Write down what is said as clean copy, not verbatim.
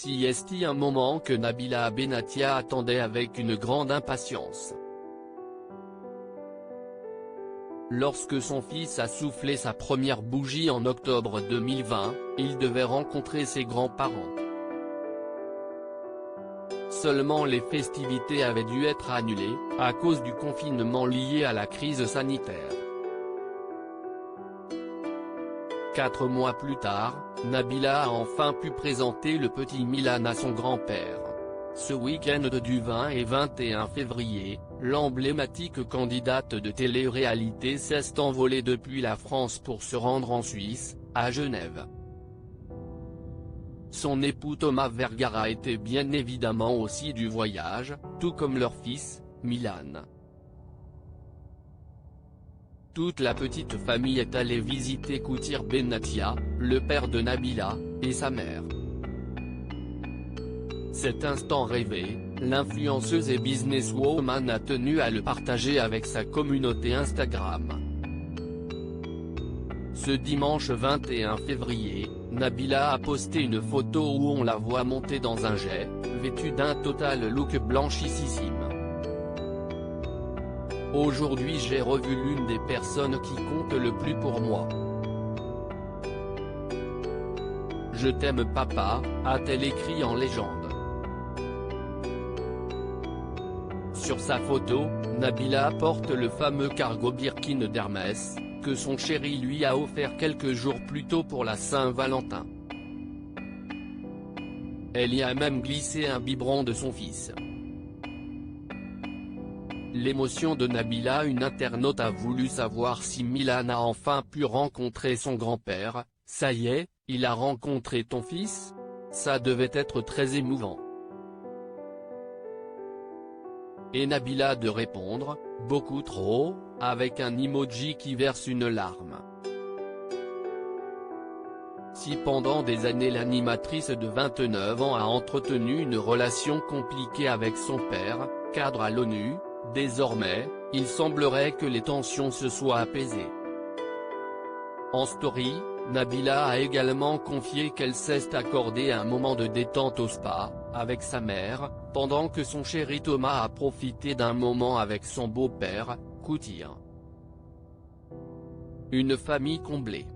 Si est un moment que Nabila Benatia attendait avec une grande impatience. Lorsque son fils a soufflé sa première bougie en octobre 2020, il devait rencontrer ses grands-parents. Seulement les festivités avaient dû être annulées, à cause du confinement lié à la crise sanitaire. 4 mois plus tard, Nabila a enfin pu présenter le petit Milan à son grand-père. Ce week-end du 20 et 21 février, l'emblématique candidate de télé-réalité s'est envolée depuis la France pour se rendre en Suisse, à Genève. Son époux Thomas Vergara était bien évidemment aussi du voyage, tout comme leur fils, Milan. Toute la petite famille est allée visiter Koutir Benatia, le père de Nabila, et sa mère. Cet instant rêvé, l'influenceuse et businesswoman a tenu à le partager avec sa communauté Instagram. Ce dimanche 21 février, Nabila a posté une photo où on la voit monter dans un jet, vêtue d'un total look blanchissime. Aujourd'hui j'ai revu l'une des personnes qui compte le plus pour moi. Je t'aime papa, a-t-elle écrit en légende. Sur sa photo, Nabila porte le fameux cargo Birkin d'Hermès, que son chéri lui a offert quelques jours plus tôt pour la Saint-Valentin. Elle y a même glissé un biberon de son fils. L'émotion de Nabila. Une internaute a voulu savoir si Milan a enfin pu rencontrer son grand-père. Ça y est, il a rencontré ton fils? Ça devait être très émouvant. Et Nabila de répondre, beaucoup trop, avec un emoji qui verse une larme. Si pendant des années l'animatrice de 29 ans a entretenu une relation compliquée avec son père, cadre à l'ONU, désormais, il semblerait que les tensions se soient apaisées. En story, Nabila a également confié qu'elle s'est accordé un moment de détente au spa, avec sa mère, pendant que son chéri Thomas a profité d'un moment avec son beau-père, Koutir. Une famille comblée.